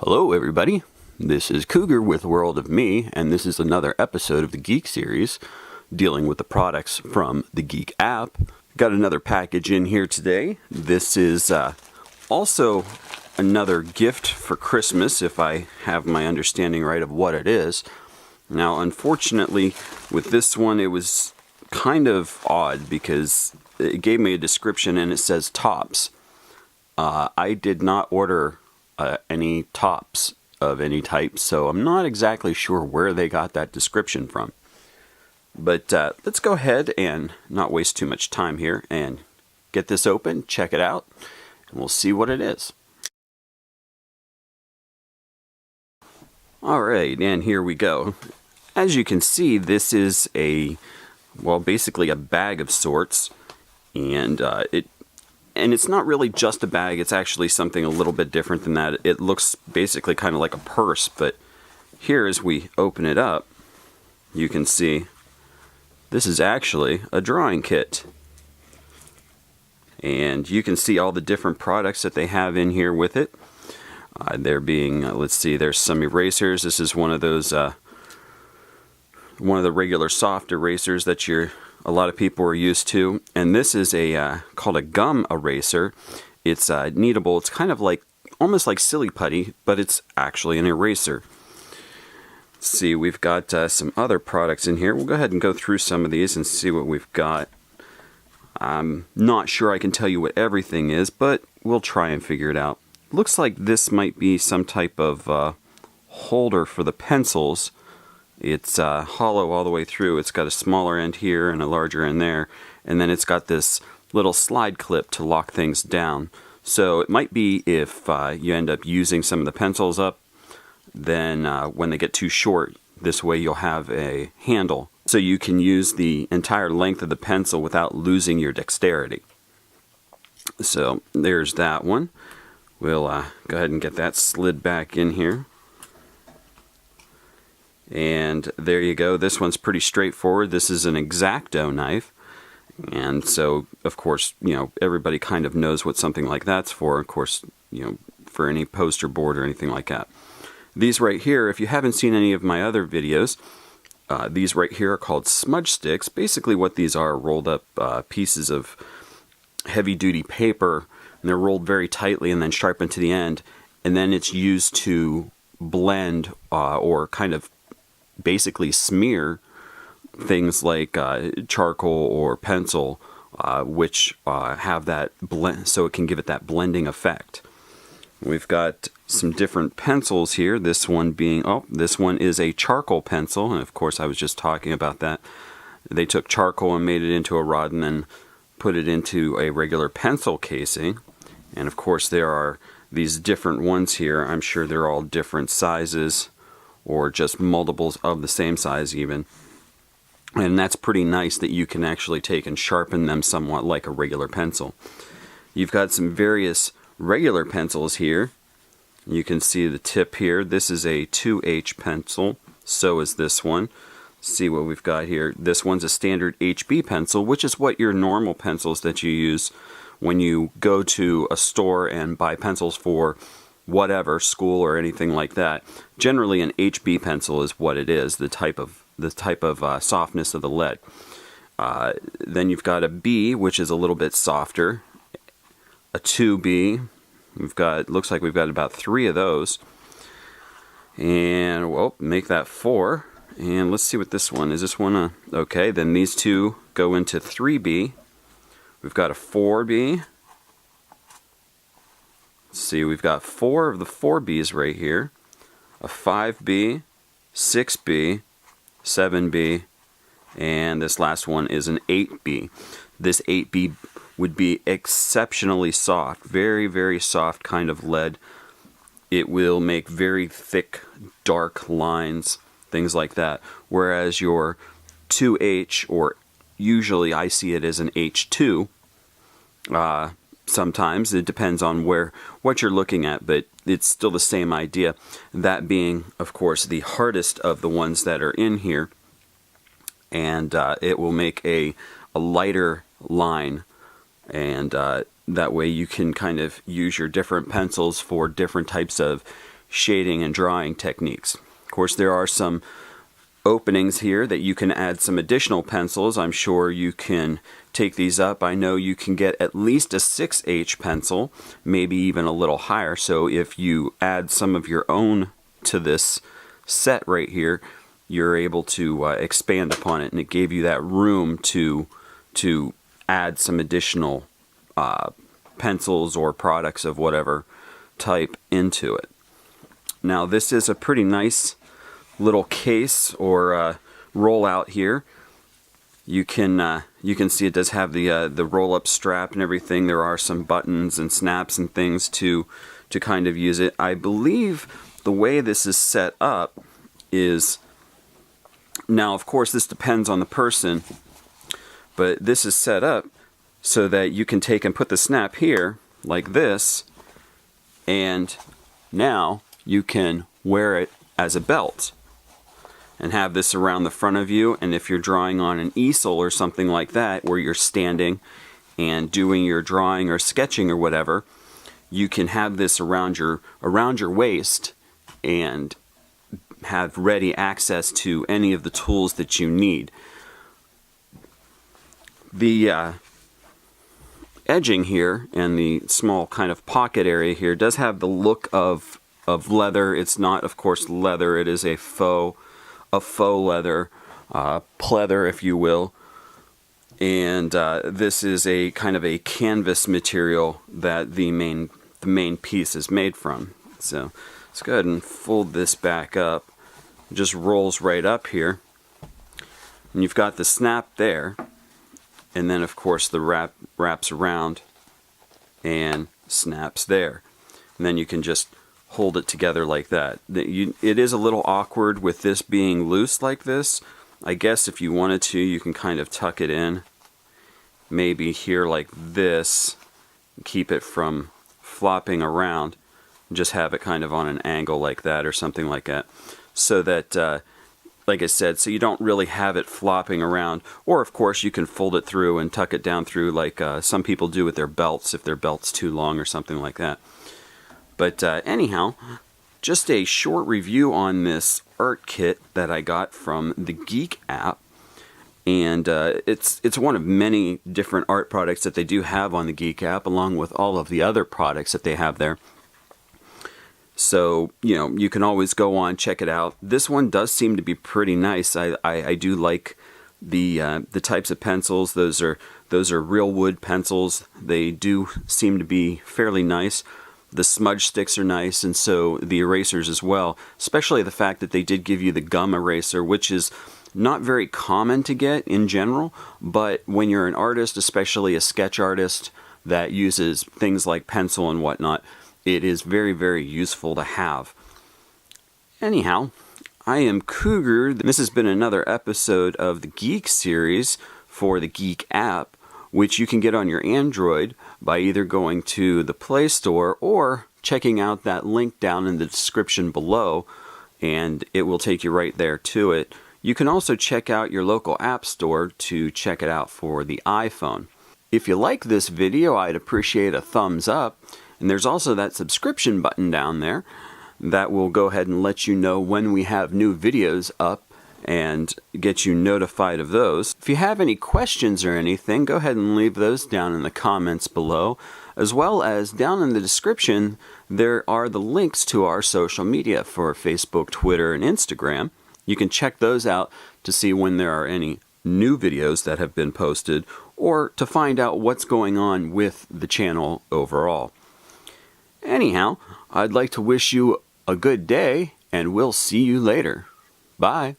Hello everybody, this is Cougar with World of Me, and this is another episode of the Geek series dealing with the products from the Geek app. Got another package in here today. This is also another gift for Christmas, if I have my understanding right of what it is. Now unfortunately with this one it was kind of odd because it gave me a description and it says tops. I did not order any tops of any type, so I'm not exactly sure where they got that description from. But let's go ahead and not waste too much time here and get this open, check it out, and we'll see what it is. Alright, and here we go. As you can see, this is basically a bag of sorts, and it's not really just a bag, it's actually something a little bit different than that. It looks basically kind of like a purse, but here as we open it up, you can see this is actually a drawing kit. And you can see all the different products that they have in here with it. There being, let's see, there's some erasers. This is one of those, one of the regular soft erasers that a lot of people are used to, and this is called a gum eraser. It's kneadable. It's kind of like almost like silly putty, but it's actually an eraser. Let's see, we've got some other products in here. We'll go ahead and go through some of these and see what we've got. I'm not sure I can tell you what everything is, but we'll try and figure it out. Looks like this might be some type of holder for the pencils. It's hollow all the way through. It's got a smaller end here and a larger end there. And then it's got this little slide clip to lock things down. So it might be if you end up using some of the pencils up, then when they get too short, this way you'll have a handle. So you can use the entire length of the pencil without losing your dexterity. So there's that one. We'll go ahead and get that slid back in here. And there you go. This one's pretty straightforward. This is an X-Acto knife. And so, of course, everybody kind of knows what something like that's for. Of course, for any poster board or anything like that. These right here, if you haven't seen any of my other videos, these right here are called smudge sticks. Basically what these are rolled up pieces of heavy-duty paper, and they're rolled very tightly and then sharpened to the end. And then it's used to blend or kind of basically smear things like charcoal or pencil, which have that blend, so it can give it that blending effect. We've got some different pencils here. This one being, this one is a charcoal pencil, and of course I was just talking about that. They took charcoal and made it into a rod and then put it into a regular pencil casing. And of course there are these different ones here. I'm sure they're all different sizes, or just multiples of the same size even. And that's pretty nice that you can actually take and sharpen them somewhat like a regular pencil. You've got some various regular pencils here. You can see the tip here. This is a 2H pencil. So is this one. See what we've got here. This one's a standard HB pencil, which is what your normal pencils that you use when you go to a store and buy pencils for whatever, school or anything like that. Generally an HB pencil is what it is, the type of softness of the lead. Then you've got a B, which is a little bit softer. A 2B. Looks like we've got about 3 of those. And well, make that 4. And let's see what this one is. This one okay, then these two go into 3B. We've got a 4B. See, we've got 4 of the 4Bs right here, a 5B, 6B, 7B, and this last one is an 8B. This 8B would be exceptionally soft, very, very soft kind of lead. It will make very thick, dark lines, things like that. Whereas your 2H, or usually I see it as an H2, sometimes it depends on what you're looking at, but it's still the same idea. That being, of course, the hardest of the ones that are in here, and it will make a lighter line, and that way you can kind of use your different pencils for different types of shading and drawing techniques. Of course, there are some openings here that you can add some additional pencils. I'm sure you can take these up. I know you can get at least a 6H pencil, maybe even a little higher. So if you add some of your own to this set right here, you're able to expand upon it, and it gave you that room to add some additional pencils or products of whatever type into it. Now this is a pretty nice little case or rollout here. You can see it does have the roll-up strap and everything. There are some buttons and snaps and things to kind of use it. I believe the way this is set up is, now of course this depends on the person, but this is set up so that you can take and put the snap here like this, and now you can wear it as a belt and have this around the front of you. And if you're drawing on an easel or something like that, where you're standing and doing your drawing or sketching or whatever, you can have this around your waist and have ready access to any of the tools that you need. The edging here and the small kind of pocket area here does have the look of leather. It's not, of course, leather. It is a faux leather, pleather, if you will. And this is a kind of a canvas material that the main piece is made from. So let's go ahead and fold this back up. It just rolls right up here, and you've got the snap there. And then, of course, the wraps around and snaps there. And then you can just hold it together like that. It is a little awkward with this being loose like this. I guess if you wanted to, you can kind of tuck it in. Maybe here like this. Keep it from flopping around. Just have it kind of on an angle like that or something like that. So that like I said, so you don't really have it flopping around. Or, of course, you can fold it through and tuck it down through like some people do with their belts, if their belt's too long or something like that. But anyhow, just a short review on this art kit that I got from the Geek app. And it's one of many different art products that they do have on the Geek app, along with all of the other products that they have there. So, you know, you can always go on, check it out. This one does seem to be pretty nice. I do like the types of pencils. Those are real wood pencils. They do seem to be fairly nice. The smudge sticks are nice, and so the erasers as well. Especially the fact that they did give you the gum eraser, which is not very common to get in general. But when you're an artist, especially a sketch artist that uses things like pencil and whatnot, it is very, very useful to have. Anyhow, I am Cougar. This has been another episode of the Geek series for the Geek app, which you can get on your Android by either going to the Play Store or checking out that link down in the description below, and it will take you right there to it. You can also check out your local app store to check it out for the iPhone. If you like this video, I'd appreciate a thumbs up. And there's also that subscription button down there that will go ahead and let you know when we have new videos up and get you notified of those. If you have any questions or anything, go ahead and leave those down in the comments below. As well as down in the description, there are the links to our social media for Facebook, Twitter, and Instagram. You can check those out to see when there are any new videos that have been posted, or to find out what's going on with the channel overall. Anyhow, I'd like to wish you a good day, and we'll see you later. Bye.